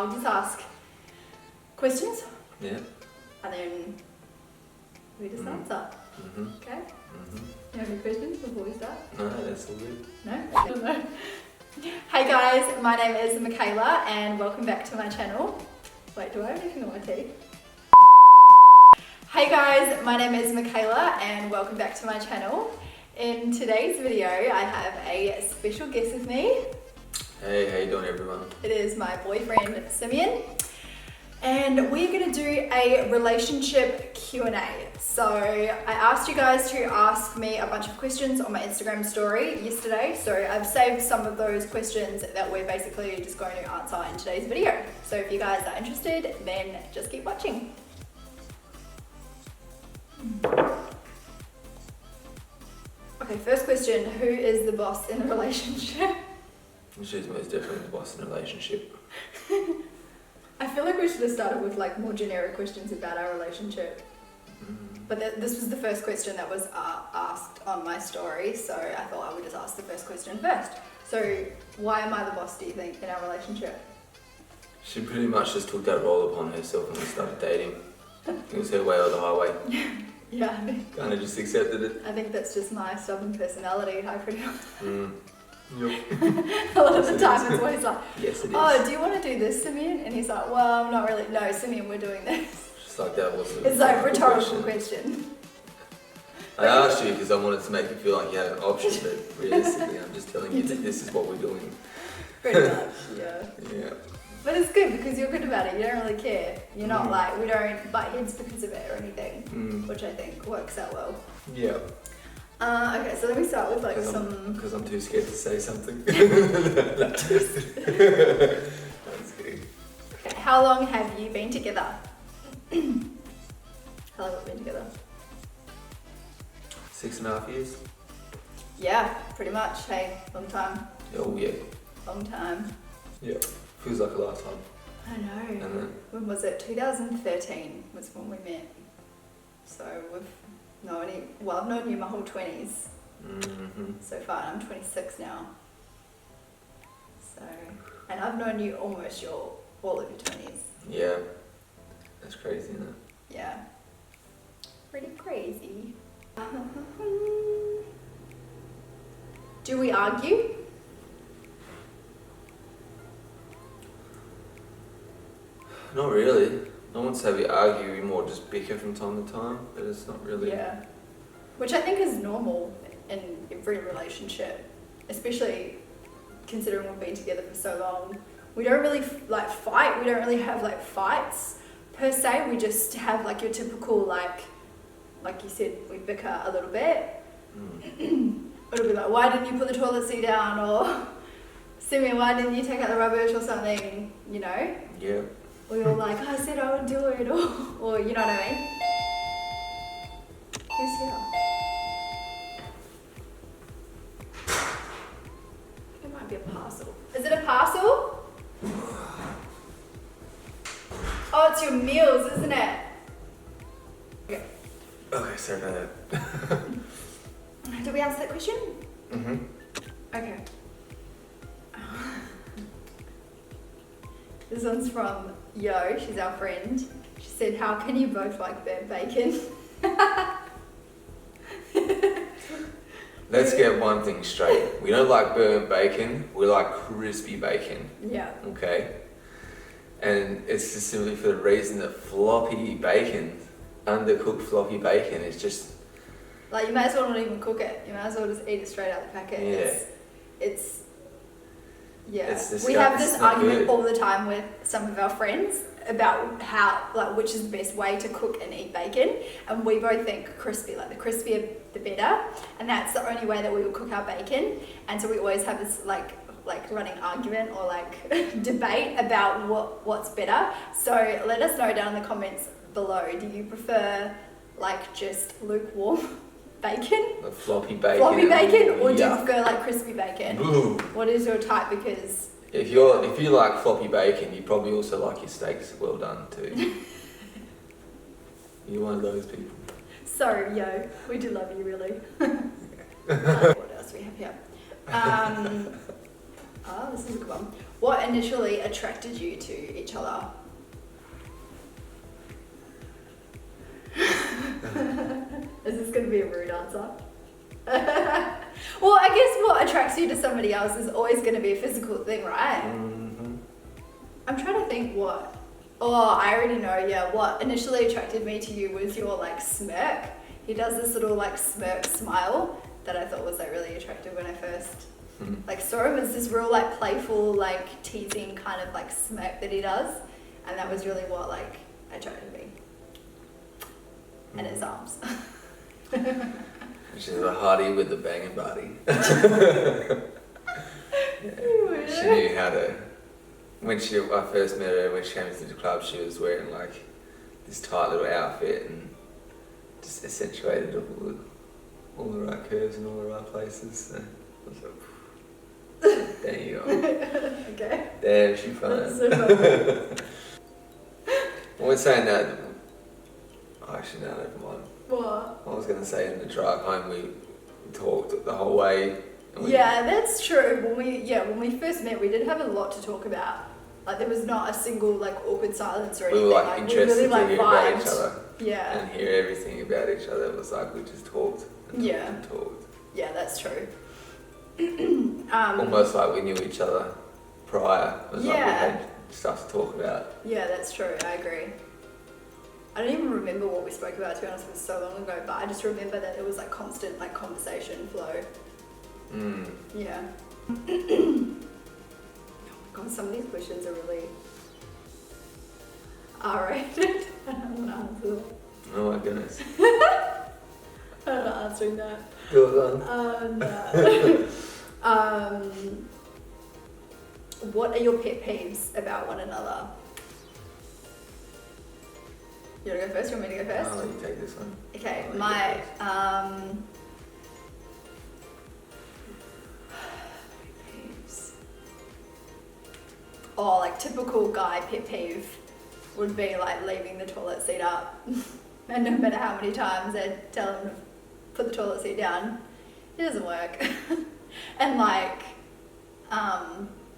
I'll just ask questions. Yeah. And then we just answer. Okay? You have any questions before we start? No, that's all good. No? Hey guys, my name is Mykaela and welcome back to my channel. Wait, do I have anything on my teeth? Hey guys, my name is Mykaela and welcome back to my channel. In today's video, I have a special guest with me. Hey, how you doing everyone? It is my boyfriend, Simeon. And we're gonna do a relationship Q&A. So I asked you guys to ask me a bunch of questions on my Instagram story yesterday. So I've saved some of those questions that we're basically just going to answer in today's video. So if you guys are interested, then just keep watching. Okay, first question, who is the boss in a relationship? She's most definitely the boss in a relationship. I feel like we should have started with like more generic questions about our relationship. But this was the first question that was asked on my story, so I thought I would just ask the first question first. So why am I the boss, do you think, in our relationship? She pretty much just took that role upon herself when we started dating. It was her way or the highway. Yeah. Kind of just accepted it. I think that's just my stubborn personality. I pretty much... Yep. A lot of the time it's always like, yes, it is. Oh, do you want to do this, Simeon? And he's like, well, not really. No, Simeon, we're doing this. Just like that was It's like a rhetorical question. I asked you because I wanted to make you feel like you had an option, but realistically I'm just telling you that this is what we're doing. Pretty much, yeah. Yeah. But it's good because you're good about it. You don't really care. You're not like, we don't butt heads because of it or anything, which I think works out well. Yeah. Okay, so let me start with like Because I'm too scared to say something. That's good. Okay, how long have you been together? How long have we been together? 6.5 years. Yeah, pretty much. Hey, long time. Oh yeah. Long time. Yeah. Feels like a lifetime. I know. And then, When was it? 2013 was when we met. So I've known you my whole 20s so far. I'm 26 now. So, and I've known you almost all of your 20s. yeah. That's crazy, isn't it? Yeah. Pretty crazy. Do we argue? Not really. I wouldn't say we argue, we more just bicker from time to time, but it's not really... Yeah. Which I think is normal in every relationship, especially considering we've been together for so long. We don't really like fight, we don't really have like fights per se, we just have like your typical like you said, we bicker a little bit. It'll be like, why didn't you put the toilet seat down? Or, Simeon, why didn't you take out the rubbish or something, you know? Yeah. Or you're like, I said I would do it, or you know what I mean? Who's here? It might be a parcel. Is it a parcel? Oh, it's your meals, isn't it? Okay. Okay, sorry about that. Did we answer that question? Okay. This one's from Yo, she's our friend. She said, how can you both like burnt bacon? Let's get one thing straight. We don't like burnt bacon, we like crispy bacon. Yeah. Okay? And it's just simply for the reason that floppy bacon, undercooked floppy bacon is just... Like you might as well not even cook it. You might as well just eat it straight out the packet. Yeah. We have this argument all the time with some of our friends about which is the best way to cook and eat bacon, and we both think crispy, like the crispier the better, and that's the only way that we will cook our bacon. And so we always have this like running argument or like debate about what's better. So let us know down in the comments below, do you prefer like just lukewarm bacon? Like floppy bacon. Floppy bacon, or do you prefer like crispy bacon? Ooh. What is your type? Because if you like floppy bacon, you probably also like your steaks well done too. You're one of those people. Sorry, Yo, we do love you really. What else do we have here? Oh, this is a good one. What initially attracted you to each other? Is this going to be a rude answer? Well, I guess what attracts you to somebody else is always going to be a physical thing, right? Mm-hmm. I'm trying to think what. Oh, I already know, yeah. What initially attracted me to you was your like smirk. He does this little like smirk smile that I thought was like really attractive when I first like saw him. It's this real like playful, like teasing kind of like smirk that he does. And that was really what like attracted me. And his arms. She's a hottie with a banging body. Yeah. She knew how to. When I first met her, when she came into the club, she was wearing like this tight little outfit and just accentuated all the right curves in all the right places. So I was like, damn. Okay. Damn, she fun. That's so funny. Well, we're saying that. Oh, actually, no, never mind. What? I was going to say in the drive home we talked the whole way. Yeah, that's true. When we first met, we did have a lot to talk about. Like there was not a single like awkward silence or anything. We were like interested we really, to hear about vibed. each other. Yeah. And hear everything about each other. It was like we just talked. And Yeah. talked and talked. Yeah, that's true. Almost like we knew each other prior. It was like we had stuff to talk about. Yeah, that's true. I agree. I don't even remember what we spoke about, to be honest, it was so long ago, but I just remember that it was like constant like conversation flow. Mm. Yeah. Oh my god, some of these questions are really R-rated. I don't want to answer them. Oh my goodness. I'm not answering that. Go on. No. What are your pet peeves about one another? You want to go first? You want me to go first? I'll let you take this one. Okay, I'll let my you go peeves. Oh, like typical guy pet peeve would be like leaving the toilet seat up, and no matter how many times I tell him to put the toilet seat down, it doesn't work. And like,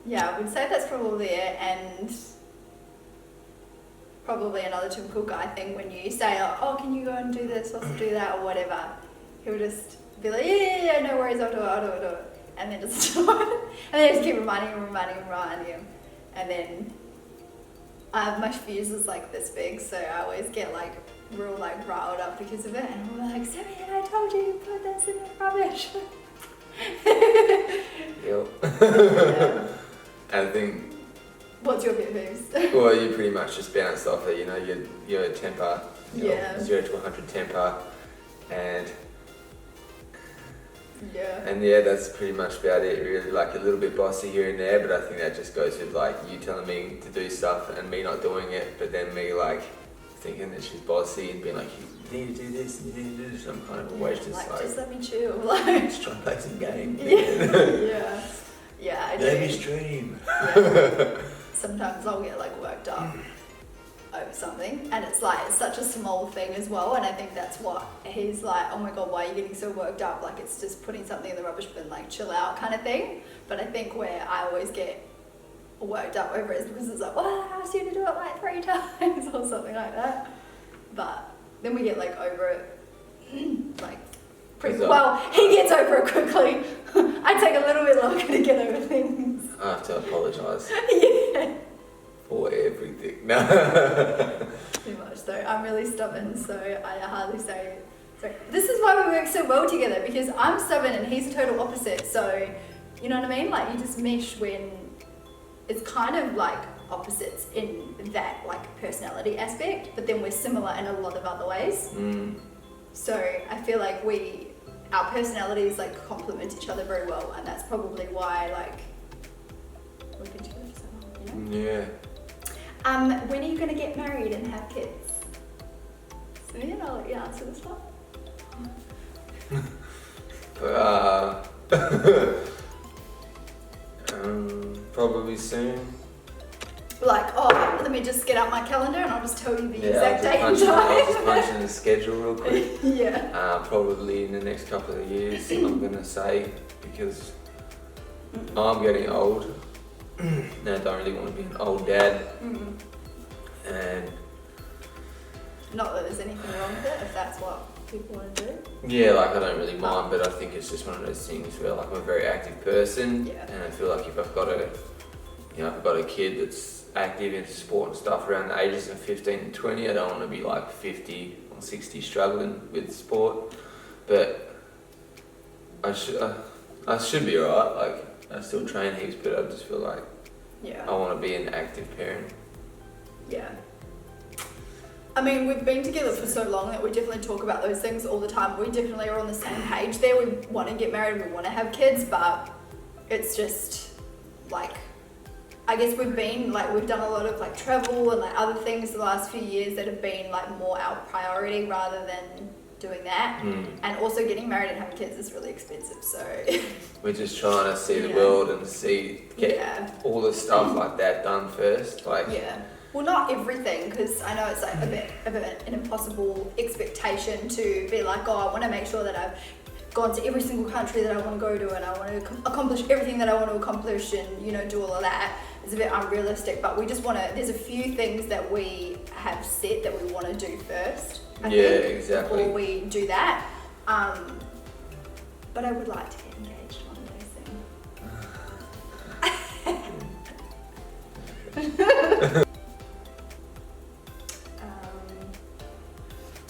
yeah, I would say that's probably it. And probably another typical guy thing when you say, oh, can you go and do this or do that or whatever, he'll just be like, yeah, no worries, I'll do it, and then just do it, and then just keep reminding him, and then my fuse is like this big, so I always get like real like riled up because of it, and I'm like, Simeon, I told you, put this in the rubbish. Yep. Yeah. And I think. What's your pet peeves? Well, you pretty much just bounce off it, you know, your temper, Yeah. 0 to 100 temper, and Yeah. yeah, that's pretty much about it really, like a little bit bossy here and there, but I think that just goes with like you telling me to do stuff and me not doing it, but then me like thinking that she's bossy and being like, you need to do this and you need to do this, I'm kind of always just like just let me chill, like. just trying to play some game. Yeah. Yeah, I do. Let me stream. Yeah. Sometimes I'll get like worked up over something, and it's like it's such a small thing as well, and I think that's what he's like, oh my god, why are you getting so worked up, like it's just putting something in the rubbish bin, like chill out kind of thing. But I think where I always get worked up over it is because it's like, well, I asked you to do it like 3 times or something like that. But then we get like over it like pretty well. He gets over it quickly. I take a little bit longer to get over things. I have to apologise. Yeah. For everything. No. Too much though. I'm really stubborn, so I hardly say. So this is why we work so well together, because I'm stubborn and he's the total opposite. So, you know what I mean? Like you just mesh when it's kind of like opposites in that like personality aspect, but then we're similar in a lot of other ways. Mm. So I feel like our personalities like complement each other very well, and that's probably why like we've been together for so long, you know? Yeah. When are you going to get married and have kids? Simeon, I'll let you answer this one. Probably soon. Like, oh, let me just get out my calendar and I'll just tell you the exact date and I'll just time. punch in the schedule real quick. Yeah. Probably in the next couple of years, I'm going to say, because I'm getting old and I don't really want to be an old dad. And not that there's anything wrong with it if that's what people want to do. yeah, like I don't really mind, but I think it's just one of those things where like I'm a very active person, and I feel like if I've got a kid that's active in sport and stuff around the ages of 15 and 20, I don't want to be like 50 or 60 struggling with sport. But I should be alright. Like I still train heaps, but I just feel like I want to be an active parent. Yeah. I mean, we've been together for so long that we definitely talk about those things all the time. We definitely are on the same page there. We want to get married, we want to have kids, but it's just like, I guess we've done a lot of like travel and like other things the last few years that have been like more our priority rather than doing that. And also getting married and having kids is really expensive, so we're just trying to see the world and get all the stuff like that done first. Like well, not everything, because I know it's like a bit of an impossible expectation to be like, oh, I want to make sure that I've gone to every single country that I want to go to and I want to accomplish everything that I want to accomplish and, you know, do all of that. It's a bit unrealistic, but we just want to, there's a few things that we have set that we want to do first, I think, exactly. before we do that. But I would like to get engaged one day soon.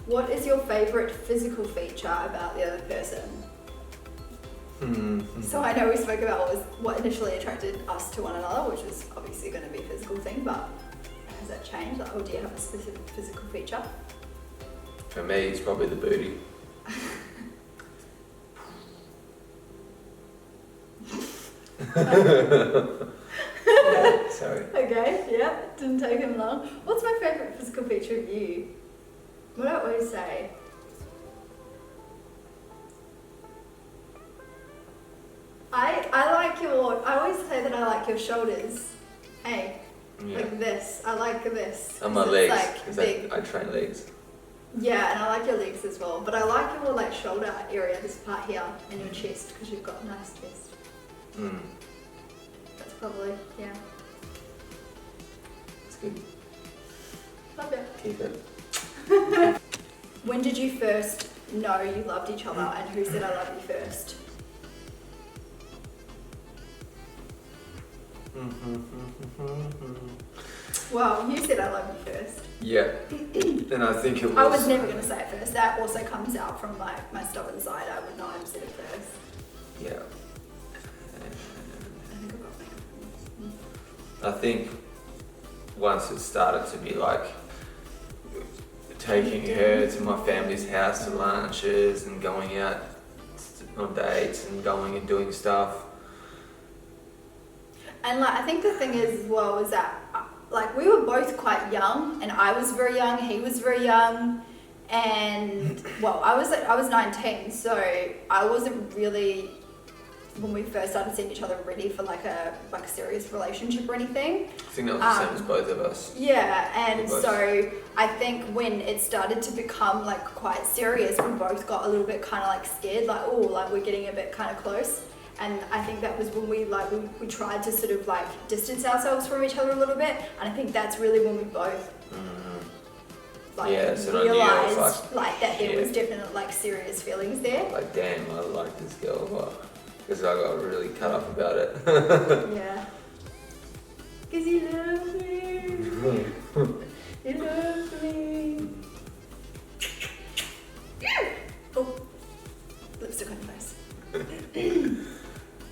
What is your favourite physical feature about the other person? So I know we spoke about what initially attracted us to one another, which was obviously going to be a physical thing, but has that changed? Like, do you have a specific physical feature? For me, it's probably the booty. Sorry. Okay, didn't take him long. What's my favourite physical feature of you? What I always say? I always say that I like your shoulders. Hey, like this. I like this. And my legs, because I train legs. Yeah, and I like your legs as well. But I like your like shoulder area, this part here, and your chest, because you've got a nice chest. That's probably, It's good. Love it. Keep it. When did you first know you loved each other, and who said I love you first? Well, you said I love you first. Yeah. And I think it was... I was never going to say it first. That also comes out from like my stubborn side. I would not have said it first. Yeah. I think I think once it started to be like taking her to my family's house to lunches and going out on dates and going and doing stuff. And like, I think the thing is as well is that like we were both quite young, and I was very young, he was very young, and well, I was 19, so I wasn't really, when we first started seeing each other, ready for like a serious relationship or anything. I think that was the same as both of us. Yeah, and so I think when it started to become like quite serious, we both got a little bit kind of like scared, like, oh, like we're getting a bit kind of close. And I think that was when we tried to sort of like distance ourselves from each other a little bit, and I think that's really when we both realised like that there was definite like serious feelings there. Like, damn, I like this girl, because I got really cut up about it. Yeah. Because you love me. You love me. Oh, lipstick on your face.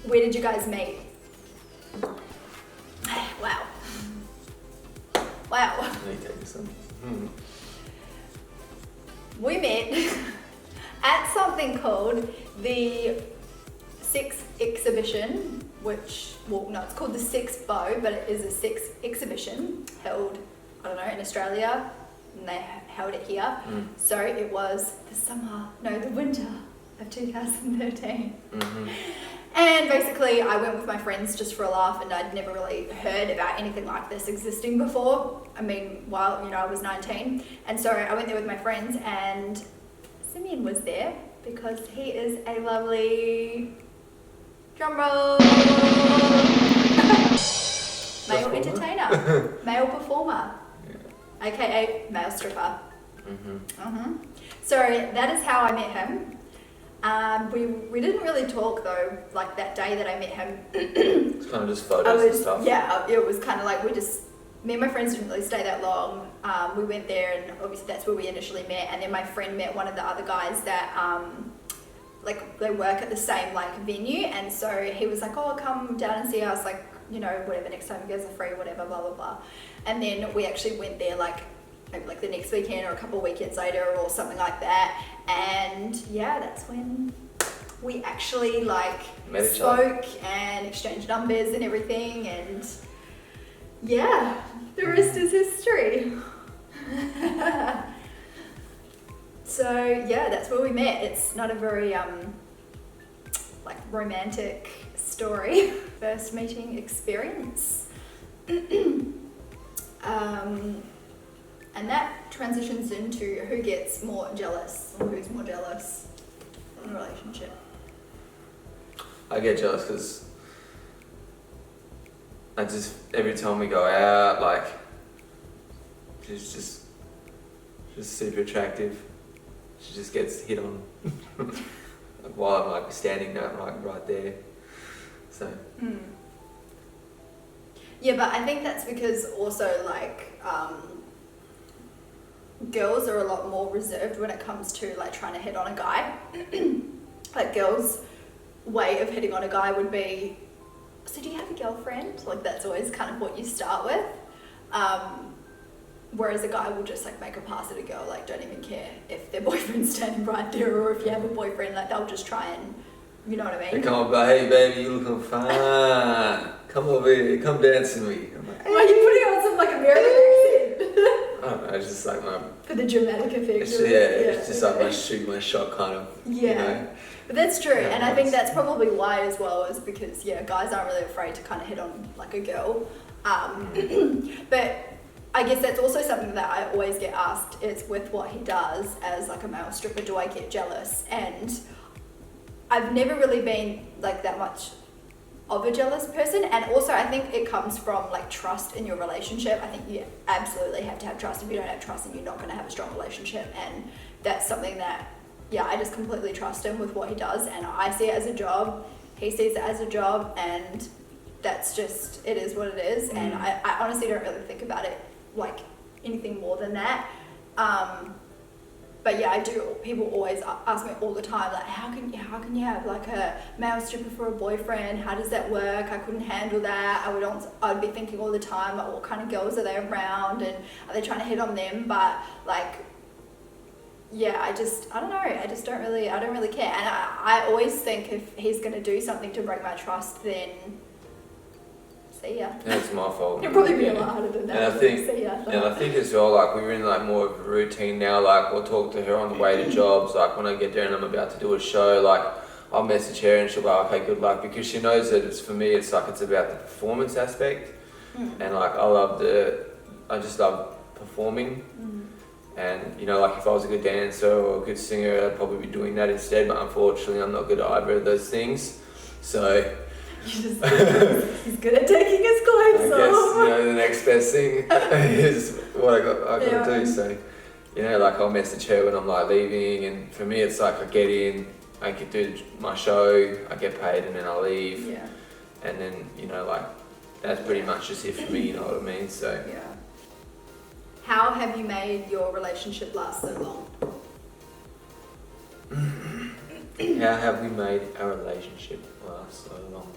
Where did you guys meet? Wow. Let me take this one. We met at something called the Sex Exhibition, which, well, no, it's called the Sex Bow, but it is a sex exhibition held, I don't know, in Australia, and they held it here. So it was the winter of 2013. And basically I went with my friends just for a laugh, and I'd never really heard about anything like this existing before. I mean, while, I was 19. And so I went there with my friends, and Simeon was there because he is a lovely drum roll. Male Performer? entertainer. Male performer. Yeah. AKA male stripper. Mm-hmm. So that is how I met him. We didn't really talk though, like that day that I met him. It's kind of just photos and stuff. Yeah, it was kind of like me and my friends didn't really stay that long. We went there and obviously that's where we initially met, and then my friend met one of the other guys that like they work at the same like venue, and so he was like, oh, come down and see us, like, you know, whatever, next time you guys are free, whatever, blah blah blah. And then we actually went there like maybe like the next weekend or a couple of weekends later or something like that, and yeah, that's when we actually like spoke and exchanged numbers and everything, and yeah, the rest is history. So yeah, that's where we met. It's not a very like romantic story. First meeting experience. And that transitions into who gets more jealous or who's more jealous in a relationship. I get jealous because every time we go out, like, she's just super attractive. She just gets hit on while I'm like standing there, right there. So. Yeah, but I think that's because also like girls are a lot more reserved when it comes to like trying to hit on a guy. Like girls' way of hitting on a guy would be, so do you have a girlfriend? Like that's always kind of what you start with. Whereas a guy will just like make a pass at a girl, like don't even care if their boyfriend's standing right there, or if you have a boyfriend, like they'll just try and, you know what I mean? They come up, like, hey baby, you looking fine. Come over here, come dance with me. I'm like, why are you putting on some like American accent? I don't know, it's just like my... For the dramatic effect. It's just like my shoot my shot kind of, yeah. You know? But that's true, Yeah, and I think that's probably why as well, is because yeah, guys aren't really afraid to kind of hit on like a girl. But I guess that's also something that I always get asked, is with what he does as like a male stripper, do I get jealous? And I've never really been like that much of a jealous person, and also I think it comes from like trust in your relationship. I think you absolutely have to have trust. If you don't have trust, then you're not going to have a strong relationship, and that's something that I just completely trust him with what he does, and I see it as a job, he sees it as a job, and that's just, it is what it is. And I honestly don't really think about it like anything more than that. But yeah, I do. People always ask me all the time, like, how can you have like a male stripper for a boyfriend? How does that work? I couldn't handle that. I'd be thinking all the time, like, what kind of girls are they around, and are they trying to hit on them? But like, yeah, I don't know. I don't really care. And I always think if he's gonna do something to break my trust, then see ya. Yeah, it's my fault. It'll probably be a lot harder than that. And I think, see ya. and I think as well, like, we're in like more of a routine now. Like, we'll talk to her on the way to jobs. Like, when I get there and I'm about to do a show, like, I'll message her and she'll be like, okay, good luck, because she knows that it's, for me, it's like, it's about the performance aspect. And like, I just love performing. And, you know, like, if I was a good dancer or a good singer, I'd probably be doing that instead. But unfortunately, I'm not good at either of those things. So he's good at taking his clothes I guess, off. you know, the next best thing is what I got to do. So, you know, like, I'll message her when I'm like leaving, and for me, it's like I get in, I can do my show, I get paid, and then I leave. Yeah. And then, you know, like, that's pretty much just it for me. You know what I mean? So. Yeah. How have you made your relationship last so long? How have we made our relationship last so long?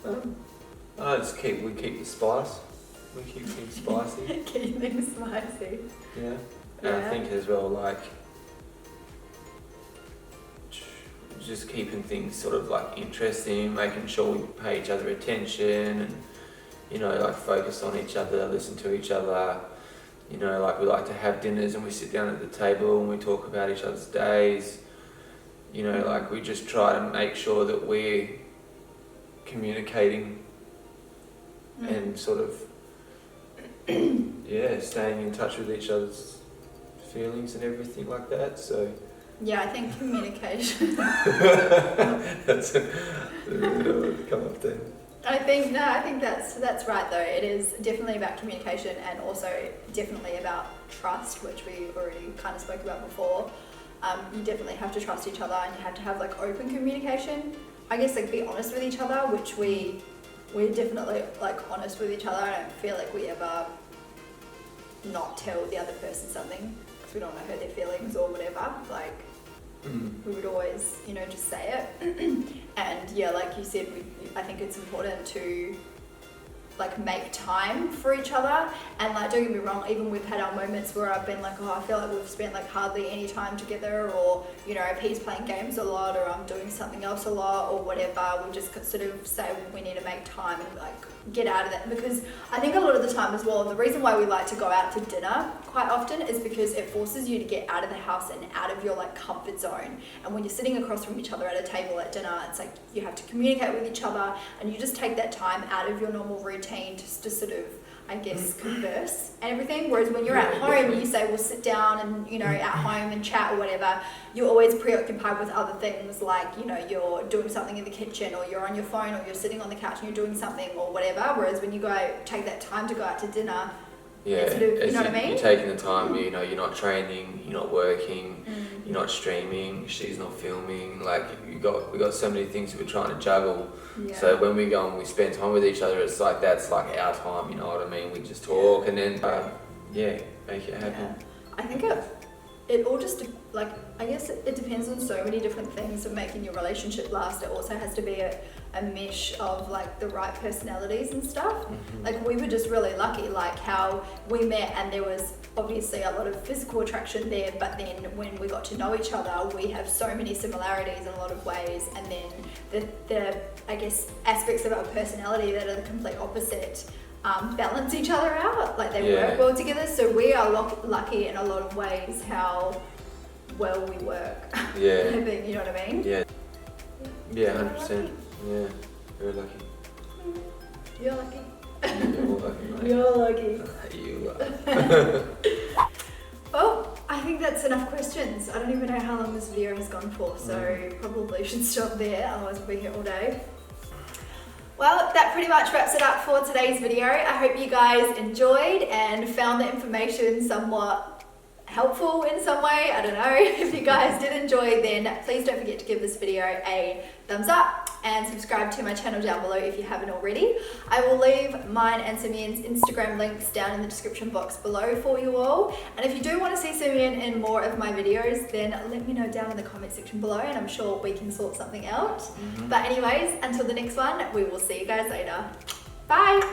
We keep the spice. We keep things spicy. Keep things spicy. Yeah. And I think as well, like, just keeping things sort of like interesting, making sure we pay each other attention, and, you know, like, focus on each other, listen to each other. You know, like, we like to have dinners and we sit down at the table and we talk about each other's days. You know, like, we just try to make sure that we're communicating and sort of, staying in touch with each other's feelings and everything like that. So yeah, I think communication. that's come up then. I think that's right though. It is definitely about communication and also definitely about trust, which we already kind of spoke about before. You definitely have to trust each other and you have to have like open communication. I guess like be honest with each other, which we're definitely like honest with each other. I don't feel like we ever not tell the other person something because we don't want to hurt their feelings or whatever. Like we would always, you know, just say it. And yeah, like you said, I think it's important to like make time for each other. And like, don't get me wrong, even we've had our moments where I've been like, oh, I feel like we've spent like hardly any time together, or you know, if he's playing games a lot or I'm doing something else a lot or whatever, we just sort of say, well, we need to make time and like get out of that. Because I think a lot of the time as well, the reason why we like to go out to dinner quite often is because it forces you to get out of the house and out of your like comfort zone. And when you're sitting across from each other at a table at dinner, it's like you have to communicate with each other and you just take that time out of your normal routine just to sort of, I guess, converse and everything. Whereas when you're at home, you say, we'll sit down and, you know, at home and chat or whatever, you're always preoccupied with other things, like, you know, you're doing something in the kitchen or you're on your phone or you're sitting on the couch and you're doing something or whatever. Whereas when you go take that time to go out to dinner, yeah, sort of, you know what I mean? You're taking the time, you know, you're not training, you're not working, you're not streaming, she's not filming, like we got so many things that we're trying to juggle. Yeah. So when we go and we spend time with each other, it's like that's like our time, you know what I mean? We just talk and then make it happen. Yeah. I think it all just like, I guess it depends on so many different things of making your relationship last. It also has to be a mesh of like the right personalities and stuff. Like we were just really lucky, like how we met and there was obviously a lot of physical attraction there, but then when we got to know each other, we have so many similarities in a lot of ways, and then the I guess aspects of our personality that are the complete opposite balance each other out, like they work well together. So we are lucky in a lot of ways how well we work. Yeah. I think, you know what I mean? Yeah. Yeah, 100%. Yeah, very lucky. You're lucky. You're all lucky, mate. You're lucky. You are. Well, I think that's enough questions. I don't even know how long this video has gone for, so probably should stop there, otherwise we'll be here all day. Well, that pretty much wraps it up for today's video. I hope you guys enjoyed and found the information somewhat helpful in some way. I don't know. If you guys did enjoy, then please don't forget to give this video a thumbs up and subscribe to my channel down below if you haven't already. I will leave mine and Simeon's Instagram links down in the description box below for you all. And if you do want to see Simeon in more of my videos, then let me know down in the comment section below and I'm sure we can sort something out. But anyways, until the next one, we will see you guys later. Bye!